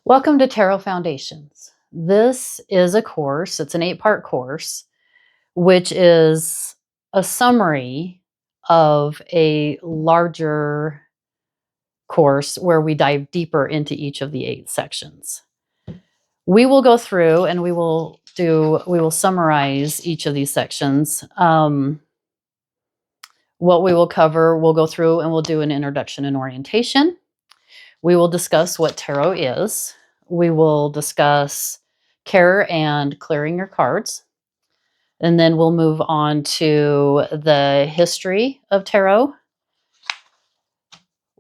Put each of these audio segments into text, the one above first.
Welcome to Tarot Foundations. This is a course, it's an 8-part course, which is a summary of a larger course where we dive deeper into each of the 8 sections. We will go through and we will summarize each of these sections. What we will cover, we'll go through and we'll do an introduction and orientation. We will discuss what tarot is. We will discuss care and clearing your cards. And then we'll move on to the history of tarot.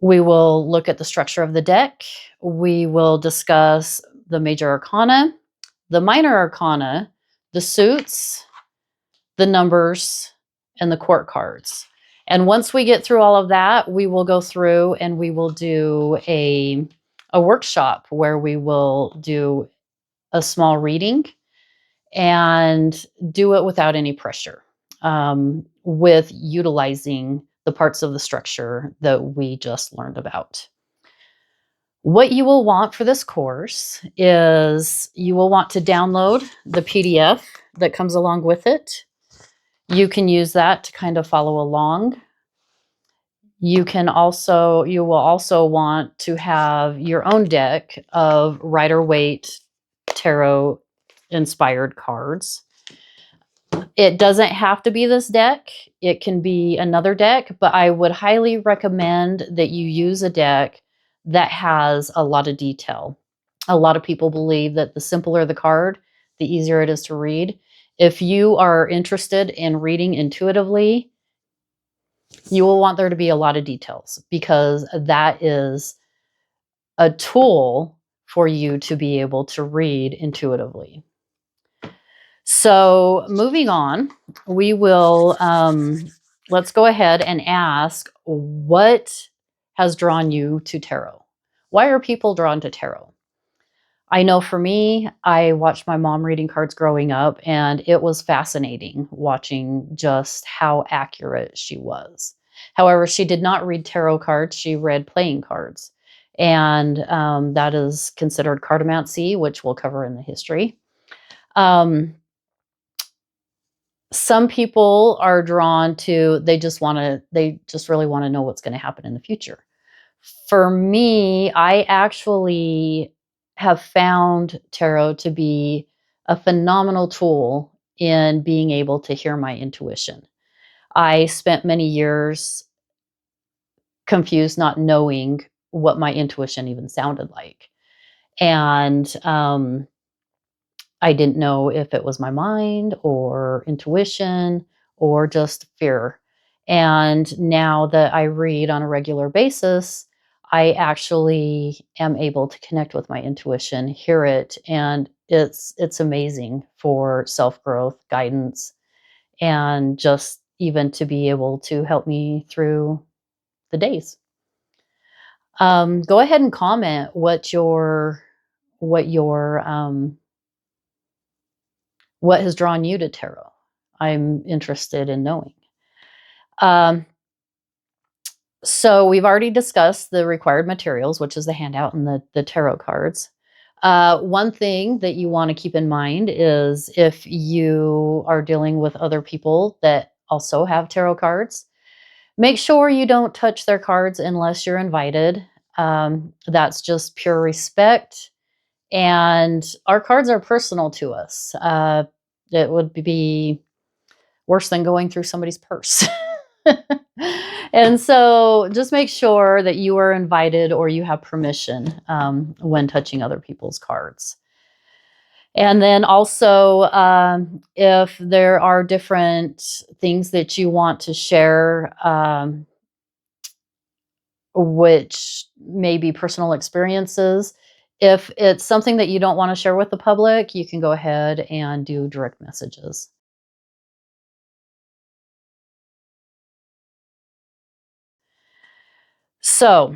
We will look at the structure of the deck. We will discuss the Major Arcana, the Minor Arcana, the suits, the numbers, and the court cards. And once we get through all of that, we will go through and we will do a workshop where we will do a small reading and do it without any pressure, with utilizing the parts of the structure that we just learned about. What you will want for this course is you will want to download the PDF that comes along with it. You can use that to kind of follow along. You will also want to have your own deck of Rider-Waite tarot inspired cards. It doesn't have to be this deck. It can be another deck, but I would highly recommend that you use a deck that has a lot of detail. A lot of people believe that the simpler the card, the easier it is to read. If you are interested in reading intuitively, you will want there to be a lot of details because that is a tool for you to be able to read intuitively. So moving on, we will, let's go ahead and ask, what has drawn you to tarot? Why are people drawn to tarot? I know for me, I watched my mom reading cards growing up, and it was fascinating watching just how accurate she was. However, she did not read tarot cards, she read playing cards. And that is considered Cartomancy, which we'll cover in the history. Some people are drawn to, they just really want to know what's going to happen in the future. For me, I actually have found tarot to be a phenomenal tool in being able to hear my intuition. I spent many years confused, not knowing what my intuition even sounded like. And I didn't know if it was my mind or intuition or just fear. And now that I read on a regular basis, I actually am able to connect with my intuition, hear it, and it's amazing for self-growth, guidance, and just even to be able to help me through the days. Go ahead and comment what has drawn you to tarot. I'm interested in knowing. So we've already discussed the required materials, which is the handout and the tarot cards. One thing that you want to keep in mind is if you are dealing with other people that also have tarot cards, make sure you don't touch their cards unless you're invited. That's just pure respect. And our cards are personal to us. It would be worse than going through somebody's purse. And so just make sure that you are invited or you have permission when touching other people's cards. And then also, if there are different things that you want to share, which may be personal experiences, if it's something that you don't want to share with the public, you can go ahead and do direct messages. So,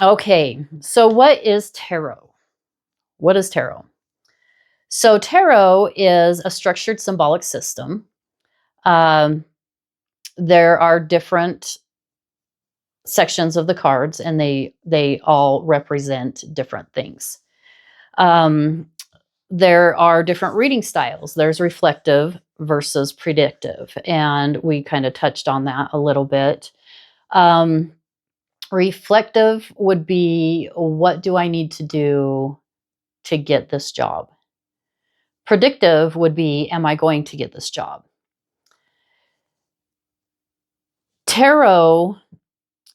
okay, so what is tarot? What is tarot? So tarot is a structured symbolic system. There are different sections of the cards, and they all represent different things. There are different reading styles. There's reflective versus predictive, and we kind of touched on that a little bit. Reflective would be, what do I need to do to get this job? Predictive would be, am I going to get this job? Tarot,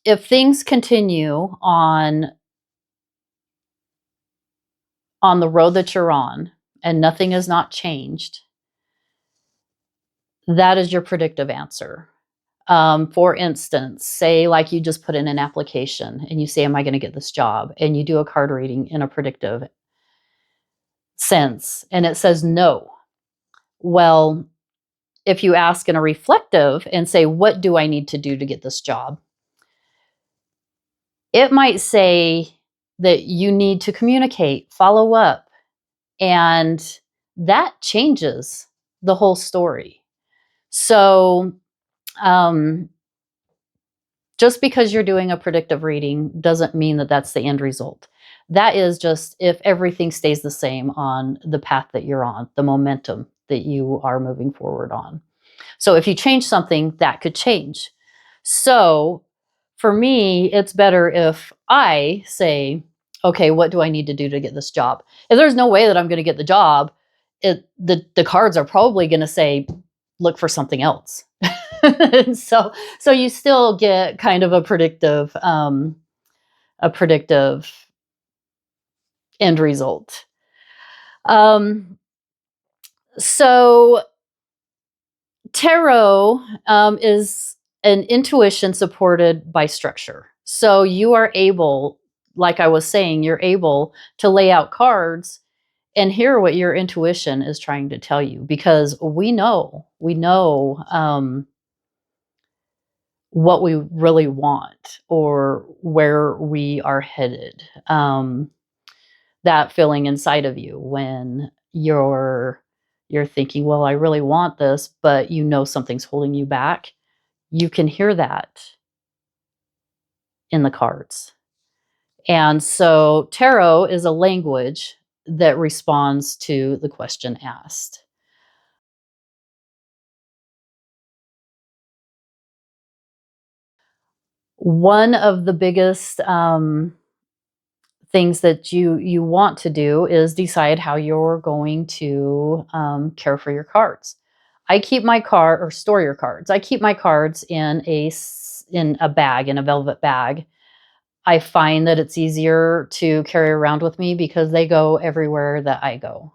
if things continue on the road that you're on and nothing is not changed, that is your predictive answer. For instance, say like you just put in an application and you say, am I going to get this job? And you do a card reading in a predictive sense and it says no. Well, if you ask in a reflective and say, what do I need to do to get this job? It might say that you need to communicate, follow up, and that changes the whole story. So, just because you're doing a predictive reading doesn't mean that that's the end result. That is just if everything stays the same on the path that you're on, the momentum that you are moving forward on. So if you change something, that could change. So for me, it's better if I say, okay, what do I need to do to get this job? If there's no way that I'm going to get the job, the cards are probably going to say, look for something else. so you still get kind of a predictive end result. So tarot is an intuition supported by structure. So you are able, like I was saying, you're able to lay out cards and hear what your intuition is trying to tell you, because we know what we really want or where we are headed. That feeling inside of you when you're thinking, well, I really want this, but you know something's holding you back. You can hear that in the cards. And so tarot is a language that responds to the question asked. One of the biggest things that you want to do is decide how you're going to care for your cards. I keep my card, or store your cards. I keep my cards in a bag, in a velvet bag. I find that it's easier to carry around with me because they go everywhere that I go.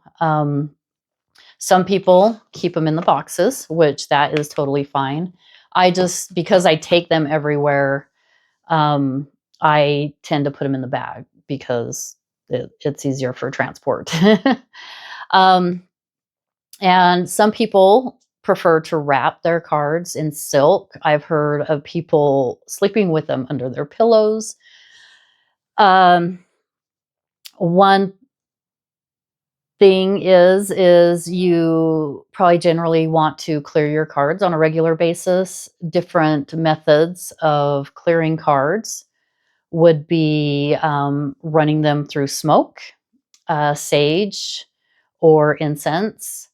Some people keep them in the boxes, which that is totally fine. I just, because I take them everywhere, I tend to put them in the bag because it's easier for transport. And some people prefer to wrap their cards in silk. I've heard of people sleeping with them under their pillows. One thing is you probably generally want to clear your cards on a regular basis. Different methods of clearing cards would be running them through smoke, sage, or incense.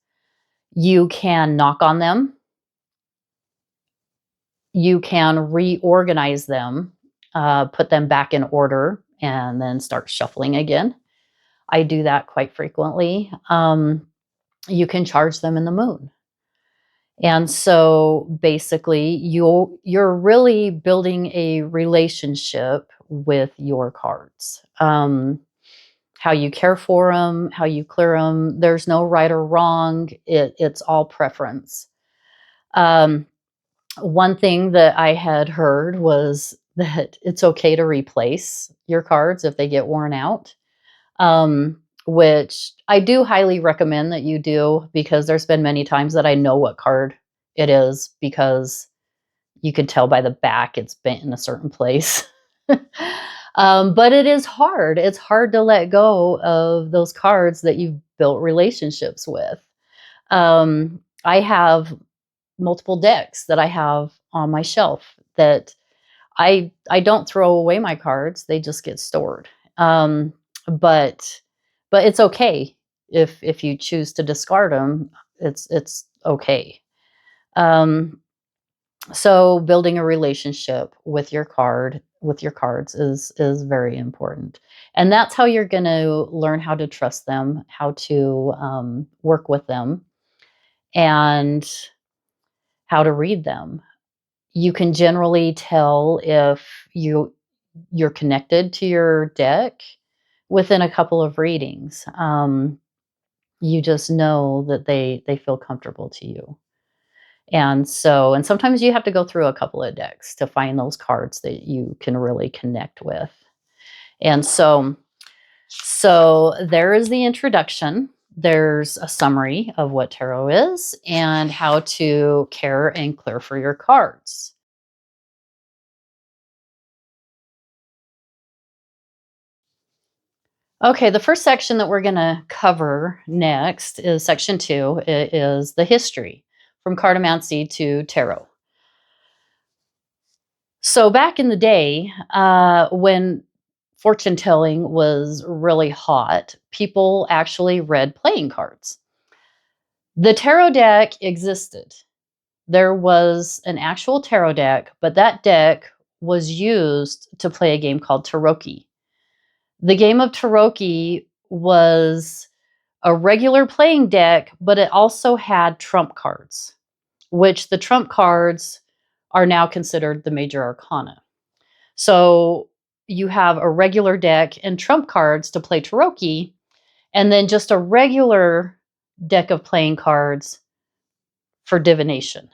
You can knock on them. You can reorganize them, put them back in order, and then start shuffling again. I do that quite frequently. You can charge them in the moon. And so basically you're really building a relationship with your cards. How you care for them, how you clear them. There's no right or wrong. It's all preference. One thing that I had heard was that it's okay to replace your cards if they get worn out, which I do highly recommend that you do, because there's been many times that I know what card it is because you can tell by the back it's bent in a certain place. But it is hard. It's hard to let go of those cards that you've built relationships with. I have multiple decks that I have on my shelf that I don't throw away my cards. They just get stored. But but it's okay if you choose to discard them. It's okay. Um, so building a relationship with your cards is very important, and that's how you're going to learn how to trust them, how to work with them, and how to read them. You can generally tell if you're connected to your deck within a couple of readings. You just know that they feel comfortable to you. And sometimes you have to go through a couple of decks to find those cards that you can really connect with. And so there is the introduction. There's a summary of what tarot is and how to care and clear for your cards. Okay, the first section that we're going to cover next is section 2. It is the history from Cartomancy to tarot. So back in the day, when fortune telling was really hot, people actually read playing cards. The tarot deck existed. There was an actual tarot deck, but that deck was used to play a game called Taroki. The game of Taroki was a regular playing deck, but it also had trump cards, which the trump cards are now considered the Major Arcana. So you have a regular deck and trump cards to play Taroki, and then just a regular deck of playing cards for divination.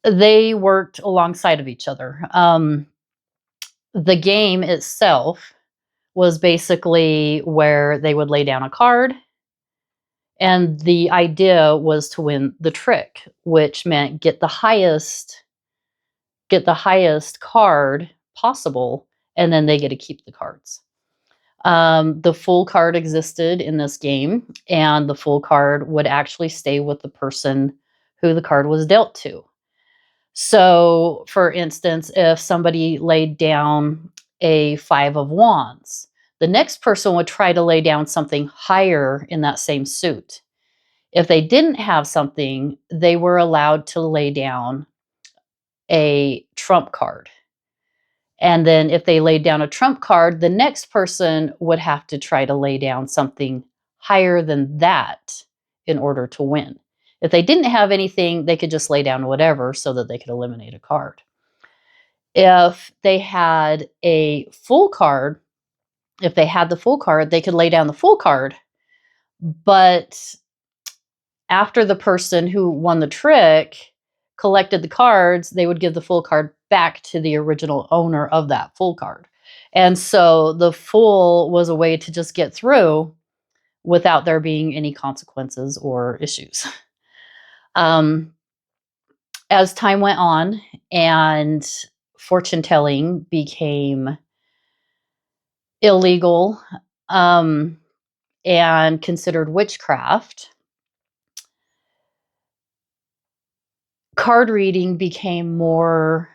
They worked alongside of each other. The game itself was basically where they would lay down a card, and the idea was to win the trick, which meant get the highest card possible, and then they get to keep the cards. The full card existed in this game, and the full card would actually stay with the person who the card was dealt to. So, for instance, if somebody laid down a 5 of wands, the next person would try to lay down something higher in that same suit. If they didn't have something, they were allowed to lay down a trump card. And then if they laid down a trump card, the next person would have to try to lay down something higher than that in order to win. If they didn't have anything, they could just lay down whatever so that they could eliminate a card. If they had a full card, if they had the full card, they could lay down the full card. But after the person who won the trick collected the cards, they would give the full card back to the original owner of that full card. And so the full was a way to just get through without there being any consequences or issues. As time went on and fortune telling became illegal and considered witchcraft, card reading became more,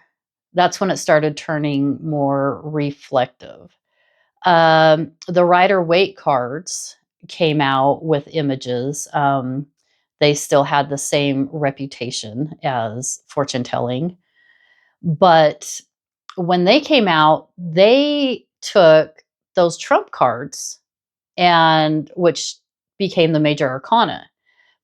that's when it started turning more reflective. The Rider-Waite cards came out with images. They still had the same reputation as fortune telling. But when they came out, they took those trump cards, and which became the Major Arcana.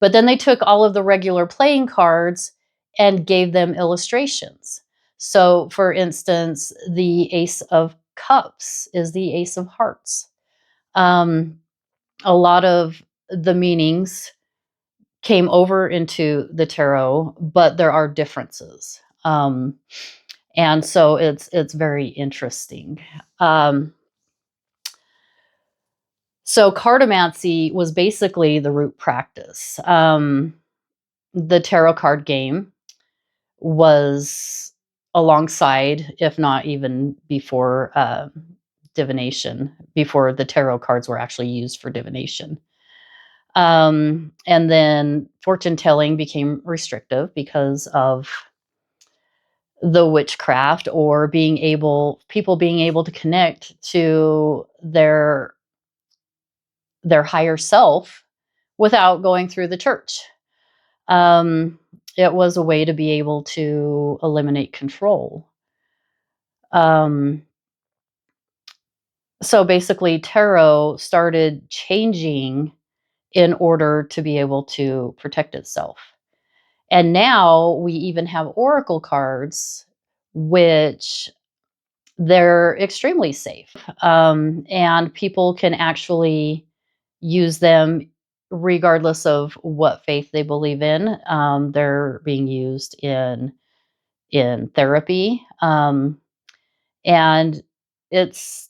But then they took all of the regular playing cards and gave them illustrations. So, for instance, the Ace of Cups is the Ace of Hearts. A lot of the meanings came over into the tarot, but there are differences. And so it's very interesting. So cartomancy was basically the root practice. The tarot card game was alongside, if not even before, divination, before the tarot cards were actually used for divination. And then fortune telling became restrictive because of the witchcraft, or people being able to connect to their their higher self without going through the church. It was a way to be able to eliminate control. So basically, tarot started changing in order to be able to protect itself. And now we even have oracle cards, which they're extremely safe. And people can actually use them regardless of what faith they believe in. They're being used in therapy. And it's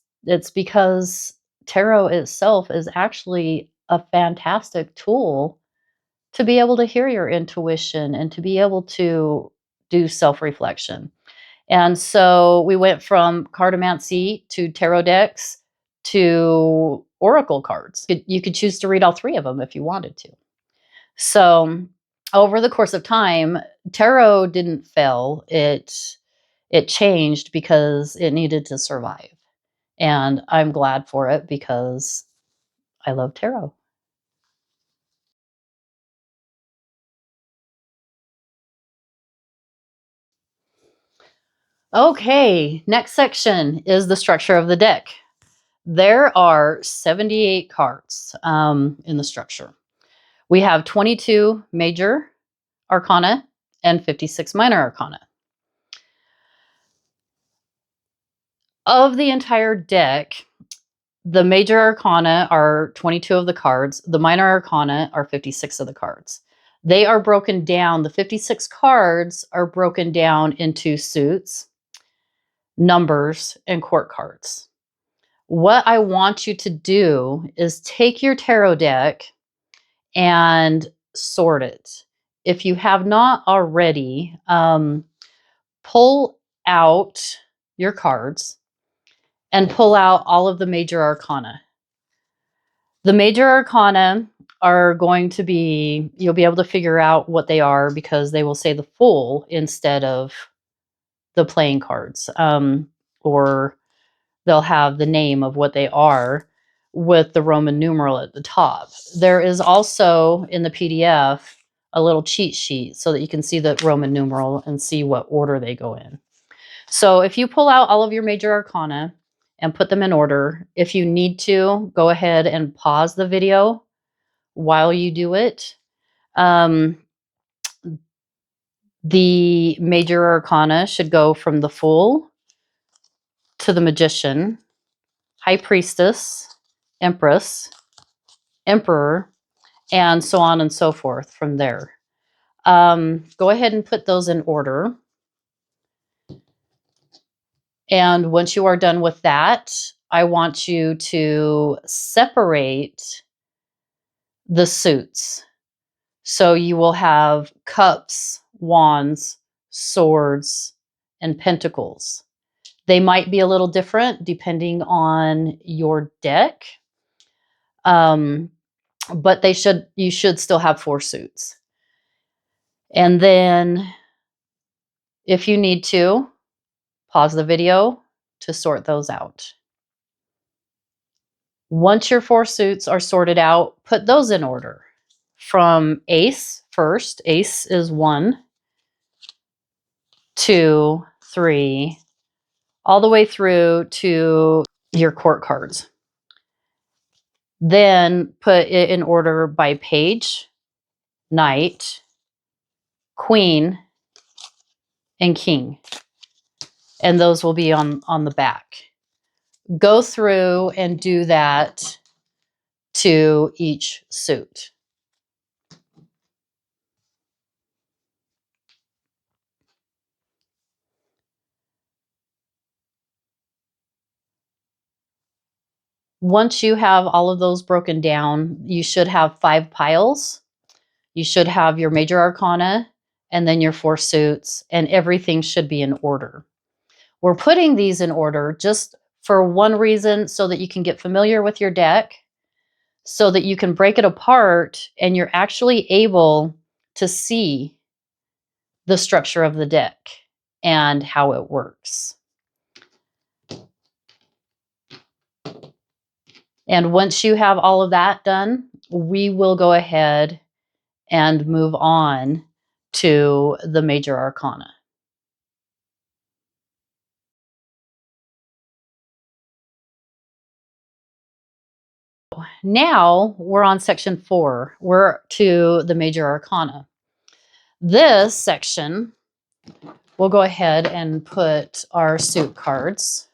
because tarot itself is actually a fantastic tool to be able to hear your intuition and to be able to do self-reflection. And so we went from cartomancy to tarot decks to oracle cards. You could choose to read all three of them if you wanted to. So over the course of time, tarot didn't fail. It changed because it needed to survive. And I'm glad for it because I love tarot. Okay, next section is the structure of the deck. There are 78 cards in the structure. We have 22 major arcana and 56 minor arcana. Of the entire deck, the major arcana are 22 of the cards. The minor arcana are 56 of the cards. They are broken down. The 56 cards are broken down into suits, numbers, and court cards. What I want you to do is take your tarot deck and sort it. If you have not already, pull out your cards and pull out all of the major arcana. The major arcana are going to be, you'll be able to figure out what they are because they will say the full instead of the playing cards. Or they'll have the name of what they are with the Roman numeral at the top. There is also in the PDF a little cheat sheet so that you can see the Roman numeral and see what order they go in. So if you pull out all of your major arcana and put them in order, if you need to, go ahead and pause the video while you do it. The major arcana should go from the Fool to the Magician, High Priestess, Empress, Emperor, and so on and so forth from there. Go ahead and put those in order. And once you are done with that, I want you to separate the suits. So you will have cups, wands, swords, and pentacles. They might be a little different depending on your deck. But you should still have 4 suits. And then if you need to, pause the video to sort those out. Once your 4 suits are sorted out, put those in order. From ace first, ace is 1, 2, 3, all the way through to your court cards. Then put it in order by page, knight, queen, and king. And those will be on the back. Go through and do that to each suit. Once you have all of those broken down, you should have 5 piles. You should have your major arcana and then your 4 suits, and everything should be in order. We're putting these in order just for one reason, so that you can get familiar with your deck, so that you can break it apart and you're actually able to see the structure of the deck and how it works. And once you have all of that done, we will go ahead and move on to the Major Arcana. Now we're on section 4. We're to the Major Arcana. This section, we'll go ahead and put our suit cards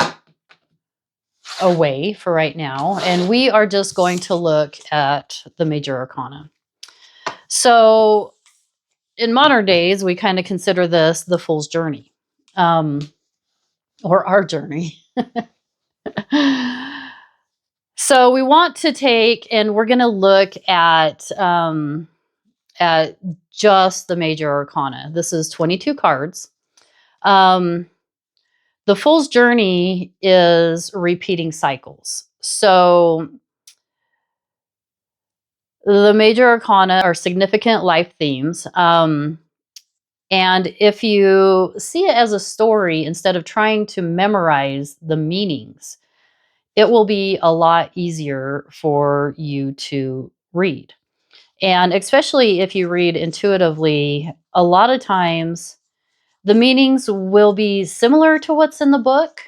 away for right now. And we are just going to look at the Major Arcana. So in modern days, we kind of consider this the Fool's Journey, or our journey. So we want to take, and we're going to look at just the Major Arcana. This is 22 cards. The Fool's Journey is repeating cycles. So the Major Arcana are significant life themes. And if you see it as a story, instead of trying to memorize the meanings, it will be a lot easier for you to read. And especially if you read intuitively, a lot of times the meanings will be similar to what's in the book,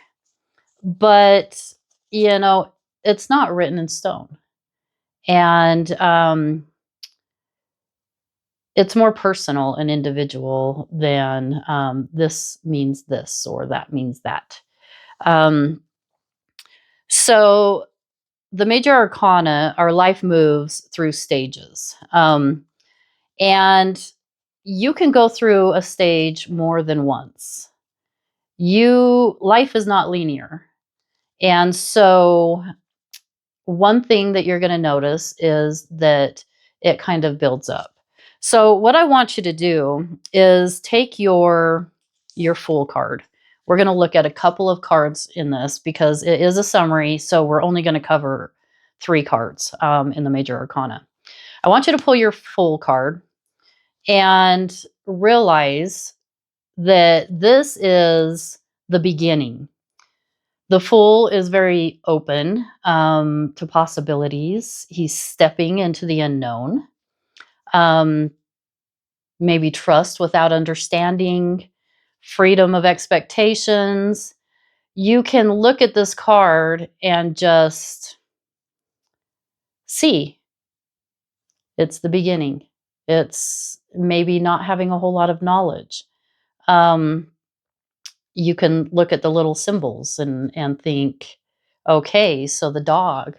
but, you know, it's not written in stone. And it's more personal and individual than this means this or that means that. So the Major Arcana, our life moves through stages. And you can go through a stage more than once. Life is not linear. And so one thing that you're going to notice is that it kind of builds up. So what I want you to do is take your Fool card. We're going to look at a couple of cards in this because it is a summary, so we're only going to cover 3 cards in the Major Arcana. I want you to pull your Fool card and realize that this is the beginning. The Fool is very open to possibilities. He's stepping into the unknown. Maybe trust without understanding, freedom of expectations. You can look at this card and just see it's the beginning. It's maybe not having a whole lot of knowledge. You can look at the little symbols and think, okay, so the dog,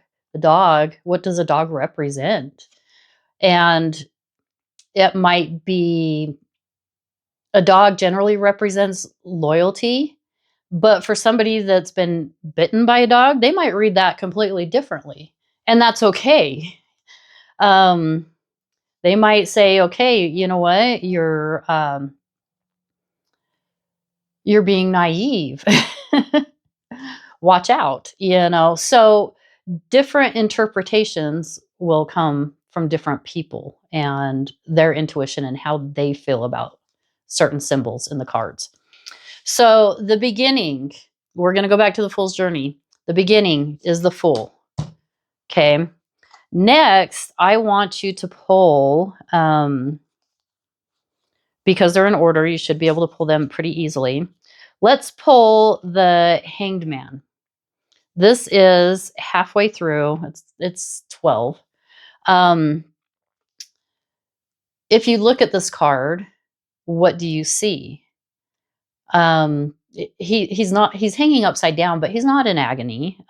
what does a dog represent? And it might be, a dog generally represents loyalty, but for somebody that's been bitten by a dog, they might read that completely differently. And that's okay. They might say, okay, you know what, you're being naive. Watch out, you know. So different interpretations will come from different people and their intuition and how they feel about certain symbols in the cards. So the beginning, we're going to go back to the Fool's Journey. The beginning is the Fool. Okay. Next, I want you to pull, because they're in order, you should be able to pull them pretty easily. Let's pull the Hanged Man. This is halfway through. It's 12. If you look at this card, what do you see? He's hanging upside down, but he's not in agony.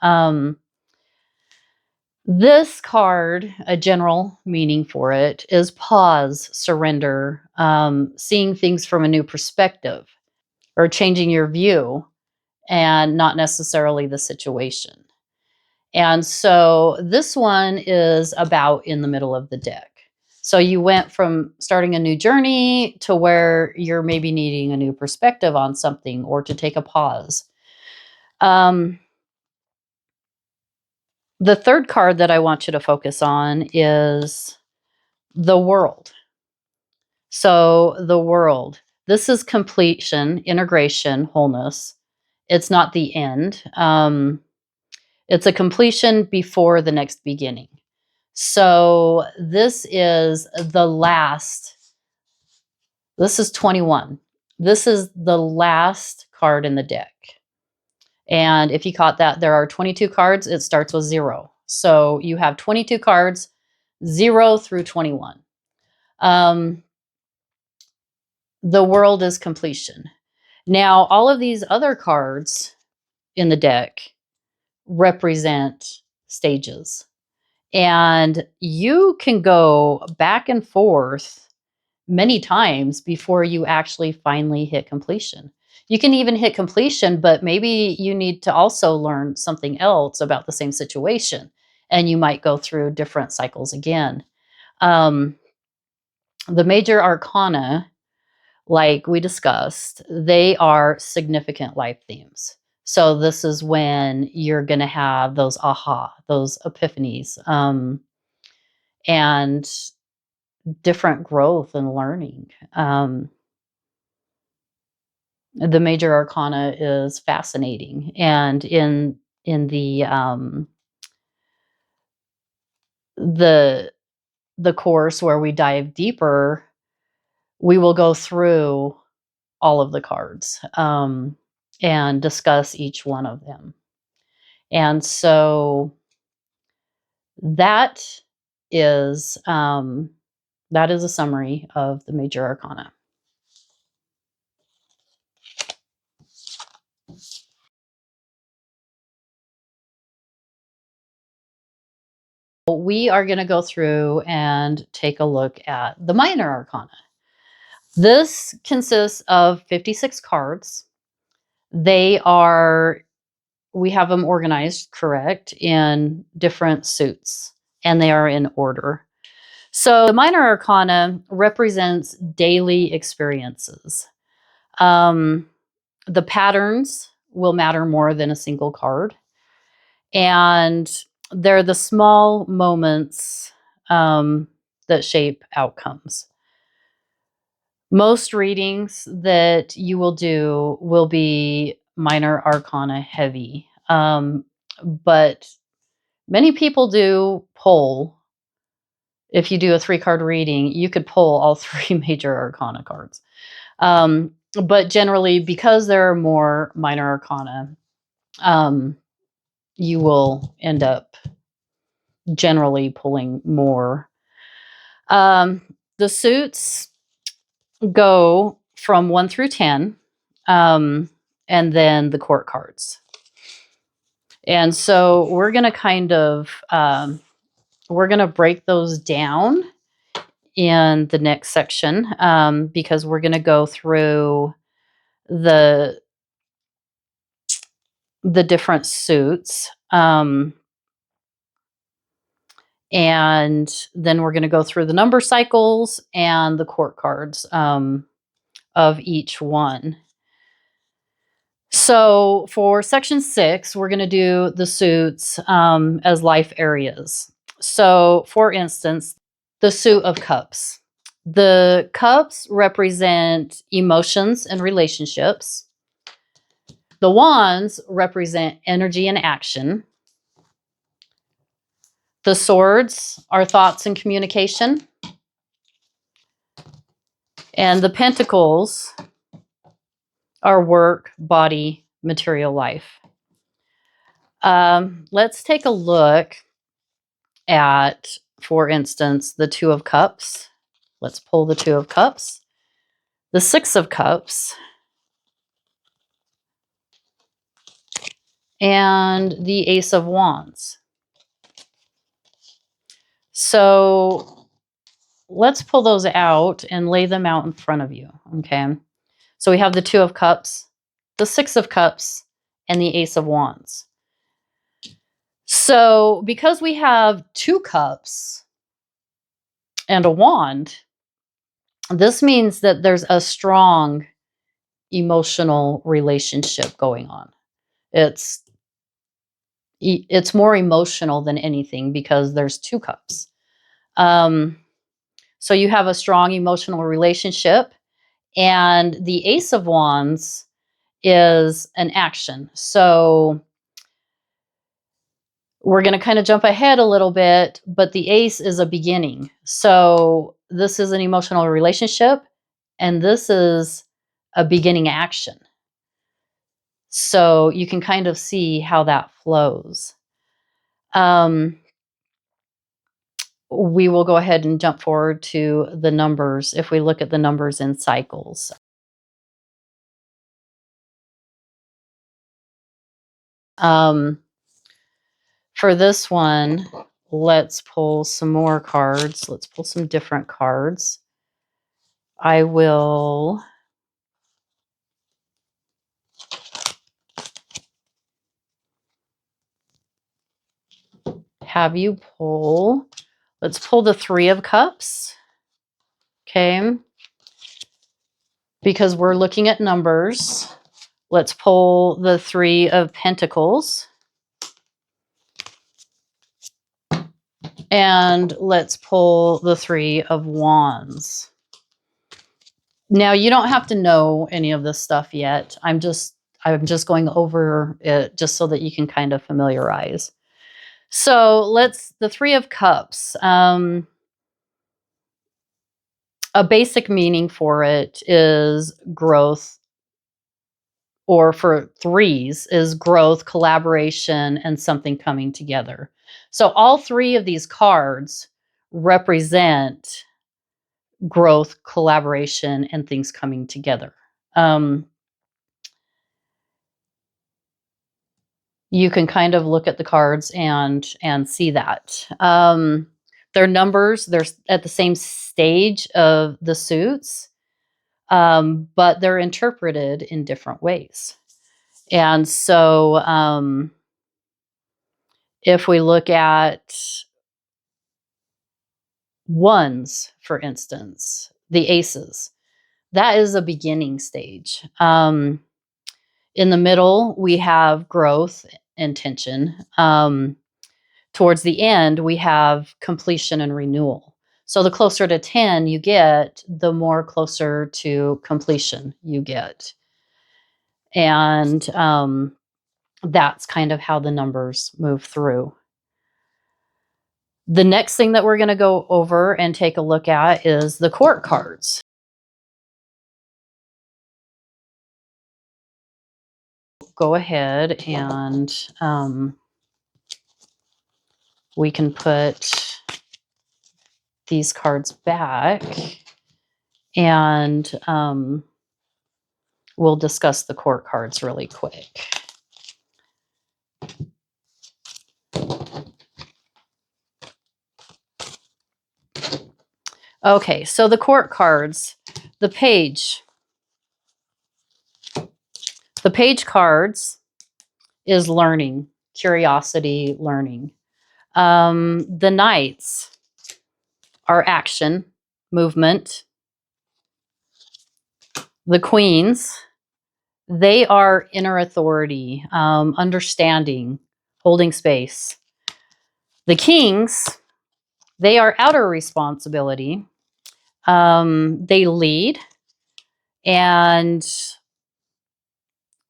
This card, a general meaning for it, is pause, surrender, seeing things from a new perspective, or changing your view and not necessarily the situation. And so this one is about in the middle of the deck. So you went from starting a new journey to where you're maybe needing a new perspective on something or to take a pause. The third card that I want you to focus on is the World. So the World. This is completion, integration, wholeness. It's not the end. It's a completion before the next beginning. So this is the last. This is 21. This is the last card in the deck. And if you caught that, there are 22 cards. It starts with 0. So you have 22 cards, 0 through 21. The world is completion. Now, all of these other cards in the deck represent stages. And you can go back and forth many times before you actually finally hit completion. You can even hit completion, but maybe you need to also learn something else about the same situation, and you might go through different cycles again. The Major Arcana, like we discussed, they are significant life themes. So this is when you're going to have those aha, those epiphanies, and different growth and learning. The Major Arcana is fascinating, and in the course where we dive deeper, we will go through all of the cards, and discuss each one of them. And so that is a summary of the Major Arcana. We are going to go through and take a look at the Minor Arcana. This consists of 56 cards. We have them organized, correct, in different suits, and they are in order. So the Minor Arcana represents daily experiences. The patterns will matter more than a single card. And they're the small moments that shape outcomes. Most readings that you will do will be Minor Arcana heavy. But many people do pull. If you do a 3-card reading, you could pull all 3 Major Arcana cards. But generally, because there are more Minor Arcana, you will end up generally pulling more. The suits go from 1 through 10, and then the court cards. And so we're going to kind of we're going to break those down in the next section, because we're going to go through the different suits, and then we're going to go through the number cycles and the court cards of each one. So for section 6, we're going to do the suits as life areas. So for instance, the suit of cups. The cups represent emotions and relationships. The wands represent energy and action. The swords are thoughts and communication. And the pentacles are work, body, material life. Let's take a look at, for instance, the 2 of Cups. Let's pull the 2 of Cups. The 6 of Cups. And the Ace of Wands. So let's pull those out and lay them out in front of you, okay? So we have the 2 of Cups, the 6 of Cups, and the Ace of Wands. So because we have 2 cups and a wand, this means that there's a strong emotional relationship going on. It's more emotional than anything because there's 2 cups. So you have a strong emotional relationship, and the Ace of Wands is an action. So We're going to kind of jump ahead a little bit, but the ace is a beginning. So this is an emotional relationship, and this is a beginning action. So you can kind of see how that flows. We will go ahead and jump forward to the numbers if we look at the numbers in cycles. For this one, let's pull some more cards. Let's pull some different cards. I will have you pull. Let's pull the Three of Cups. Okay. Because we're looking at numbers. Let's pull the Three of Pentacles. And let's pull the Three of Wands. Now, you don't have to know any of this stuff yet. I'm just going over it just so that you can kind of familiarize. So the Three of Cups. A basic meaning for it is growth, or for threes is growth, collaboration, and something coming together. So all three of these cards represent growth, collaboration, and things coming together. You can kind of look at the cards and see that. Their numbers, they're at the same stage of the suits, but they're interpreted in different ways. And so if we look at ones, for instance, the aces, that is a beginning stage. In the middle, we have growth and tension. Towards the end, we have completion and renewal. So the closer to 10 you get, the more closer to completion you get. And that's kind of how the numbers move through. The next thing that we're going to go over and take a look at is the court cards. Go ahead and we can put these cards back, and we'll discuss the court cards really quick. Okay, so the court cards, the page. The page cards is learning, curiosity, learning. The knights are action, movement. The queens, they are inner authority, understanding, holding space. The kings, they are outer responsibility. They lead, and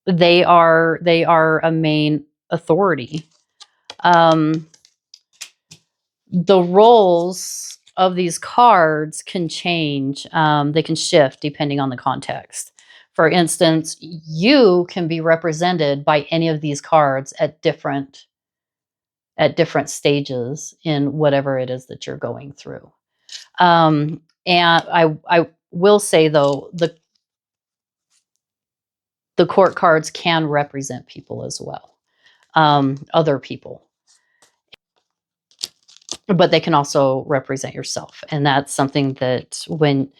they are a main authority. The roles of these cards can change. They can shift depending on the context. For instance, you can be represented by any of these cards at different stages in whatever it is that you're going through. And I will say, though, the court cards can represent people as well, other people. But they can also represent yourself. And that's something that when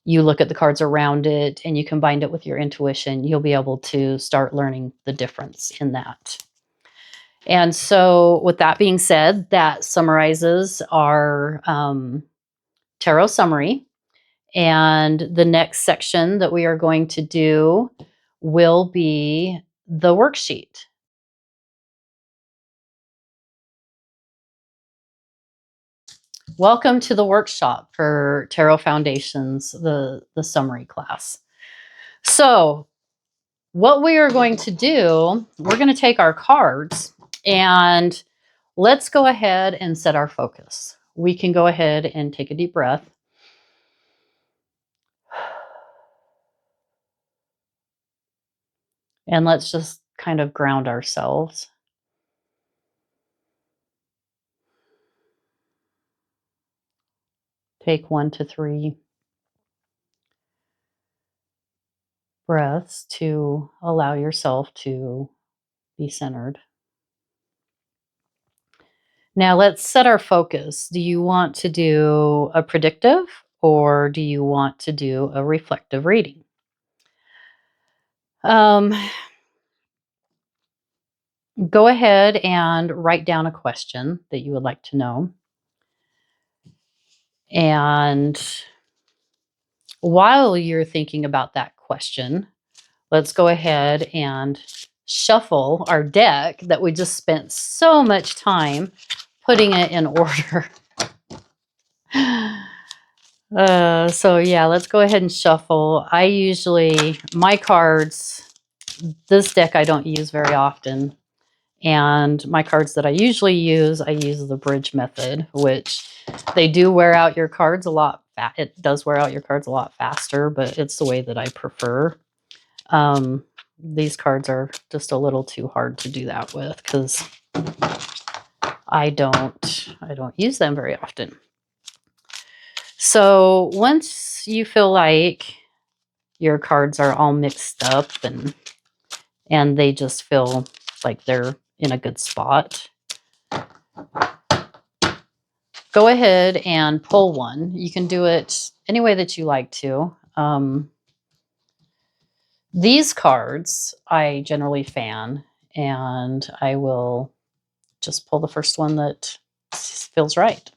you look at the cards around it and you combine it with your intuition, you'll be able to start learning the difference in that. And so with that being said, that summarizes our tarot summary. And the next section that we are going to do will be the worksheet. Welcome to the workshop for Tarot Foundations, the summary class. So what we are going to do, we're going to take our cards and let's go ahead and set our focus. We can go ahead and take a deep breath. And let's just kind of ground ourselves. Take 1 to 3 breaths to allow yourself to be centered. Now let's set our focus. Do you want to do a predictive or do you want to do a reflective reading? Go ahead and write down a question that you would like to know. And while you're thinking about that question, let's go ahead and shuffle our deck that we just spent so much time putting it in order. So yeah, let's go ahead and shuffle. My cards, this deck I don't use very often. And my cards that I usually use, I use the bridge method, which they do wear out your cards a lot. It does wear out your cards a lot faster, but it's the way that I prefer. These cards are just a little too hard to do that with because I don't use them very often. So once you feel like your cards are all mixed up and they just feel like they're in a good spot, go ahead and pull one. You can do it any way that you like to. These cards I generally fan, and I will just pull the first one that feels right.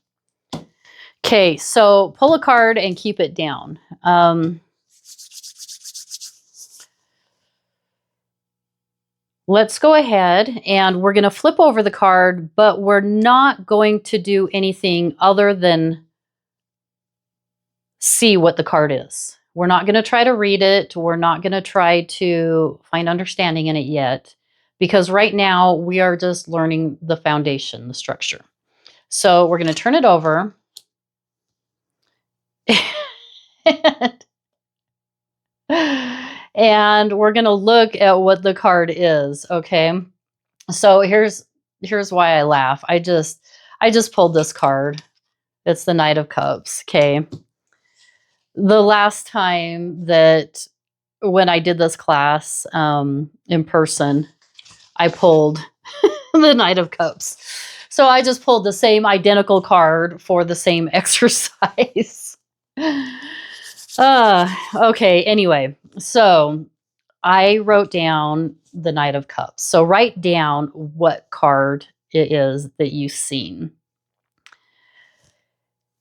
Okay, so pull a card and keep it down. Let's go ahead and we're going to flip over the card, but we're not going to do anything other than see what the card is. We're not going to try to read it. We're not going to try to find understanding in it yet, because right now we are just learning the foundation, the structure. So we're going to turn it over. And we're going to look at what the card is, okay? So here's why I laugh. I just pulled this card. It's the Knight of Cups, okay? The last time that when I did this class in person, I pulled the Knight of Cups. So I just pulled the same identical card for the same exercise. Okay, anyway, so I wrote down the Knight of Cups. So write down what card it is that you've seen.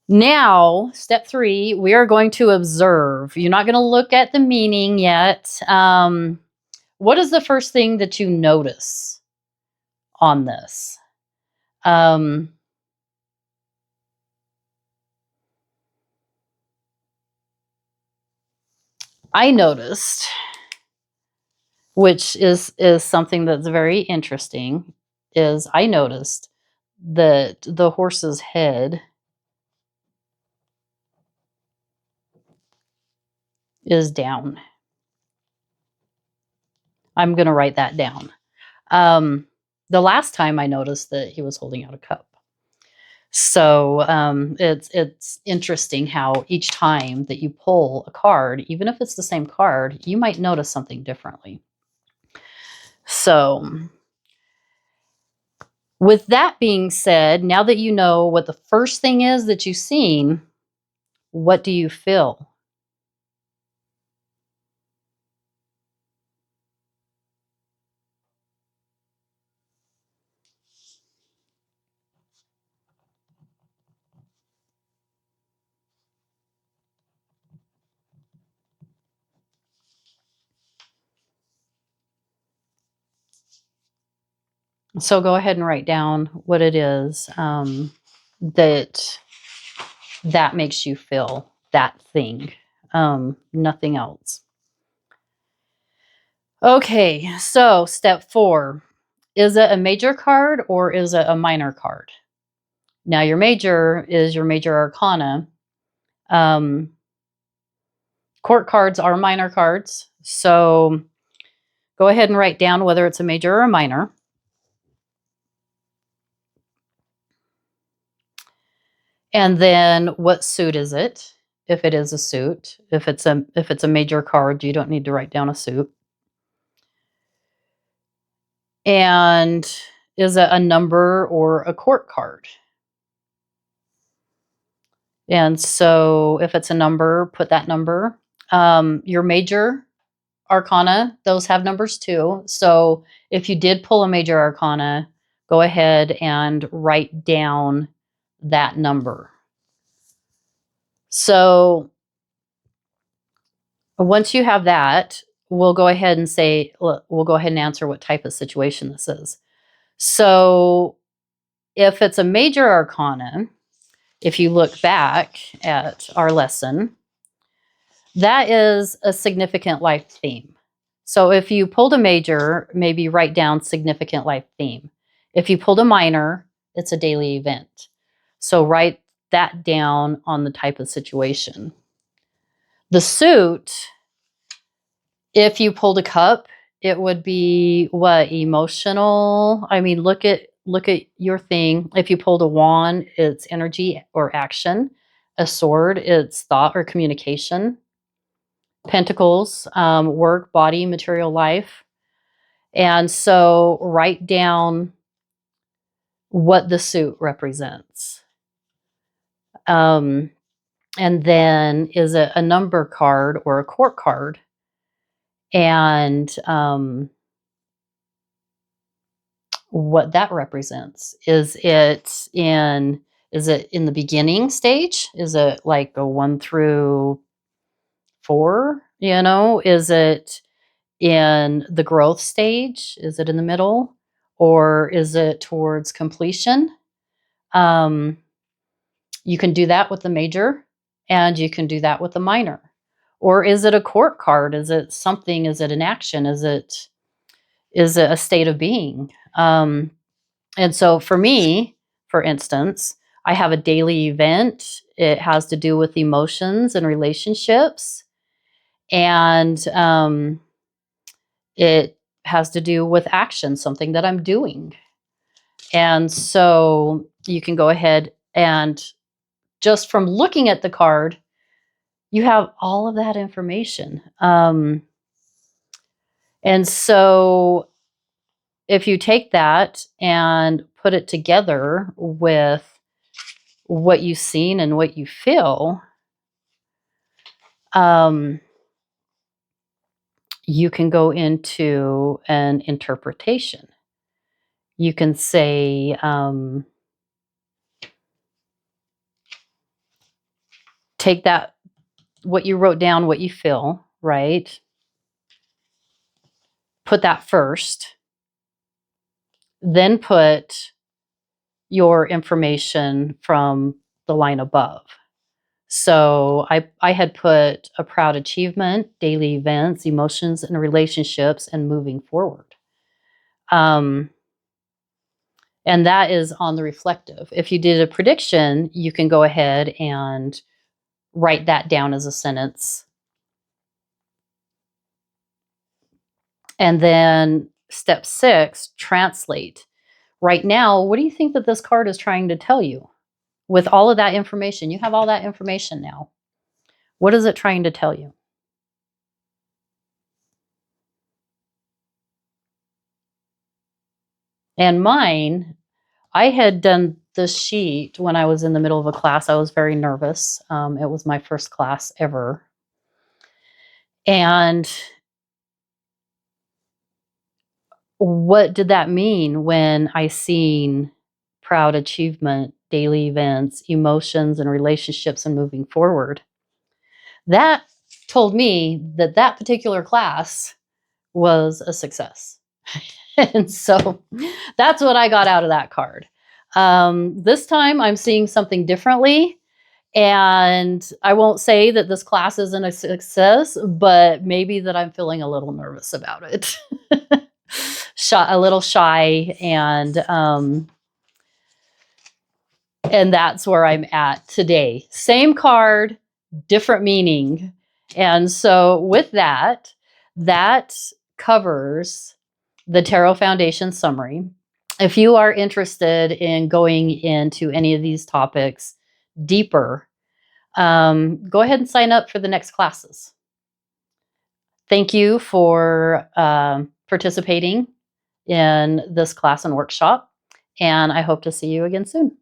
Now, step 3, we are going to observe. You're not going to look at the meaning yet. What is the first thing that you notice on this? I noticed, which is something that's very interesting, is I noticed that the horse's head is down. I'm going to write that down. The last time I noticed that he was holding out a cup. So it's interesting how each time that you pull a card, even if it's the same card, you might notice something differently. So with that being said, now that you know what the first thing is that you've seen, what do you feel? So go ahead and write down what it is that makes you feel that thing, nothing else. Okay, so step 4. Is it a major card or is it a minor card? Now, your major is your Major Arcana. Court cards are minor cards, so go ahead and write down whether it's a major or a minor. And then what suit is it? If it is a suit. If it's a major card, you don't need to write down a suit. And is it a number or a court card? And so if it's a number, put that number. Your Major Arcana, those have numbers too. So if you did pull a Major Arcana, go ahead and write down that number. So once you have that, we'll go ahead and answer what type of situation this is. So if it's a Major Arcana, if you look back at our lesson, that is a significant life theme. So if you pulled a major, maybe write down significant life theme. If you pulled a minor, it's a daily event. So write that down on the type of situation. The suit, if you pulled a cup, it would be what? Emotional. I mean, look at your thing. If you pulled a wand, it's energy or action. A sword, it's thought or communication. Pentacles, work, body, material life. And so write down what the suit represents. And then is it a number card or a court card? And what that represents. Is it in the beginning stage? Is it like a 1 through 4? Is it in the growth stage? Is it in the middle? Or is it towards completion? You can do that with the major, and you can do that with the minor. Or is it a court card? Is it something? Is it an action? Is it a state of being? And so for me, for instance, I have a daily event. It has to do with emotions and relationships. And it has to do with action, something that I'm doing. And so you can go ahead and just from looking at the card, you have all of that information. And so if you take that and put it together with what you've seen and what you feel, you can go into an interpretation. You can say, take that, what you wrote down, what you feel, right? Put that first. Then put your information from the line above. So I had put a proud achievement, daily events, emotions and relationships, and moving forward. And that is on the reflective. If you did a prediction, you can go ahead and write that down as a sentence. And then step 6, translate. Right now, what do you think that this card is trying to tell you? With all of that information, you have all that information now. What is it trying to tell you? And mine, I had done this sheet when I was in the middle of a class. I was very nervous. It was my first class ever. And what did that mean when I seen proud achievement, daily events, emotions and relationships and moving forward? That told me that that particular class was a success. And so that's what I got out of that card. This time I'm seeing something differently. And I won't say that this class isn't a success, but maybe that I'm feeling a little nervous about it. a little shy, and that's where I'm at today. Same card, different meaning. And so with that, that covers the Tarot Foundation summary. If you are interested in going into any of these topics deeper, go ahead and sign up for the next classes. Thank you for participating in this class and workshop, and I hope to see you again soon.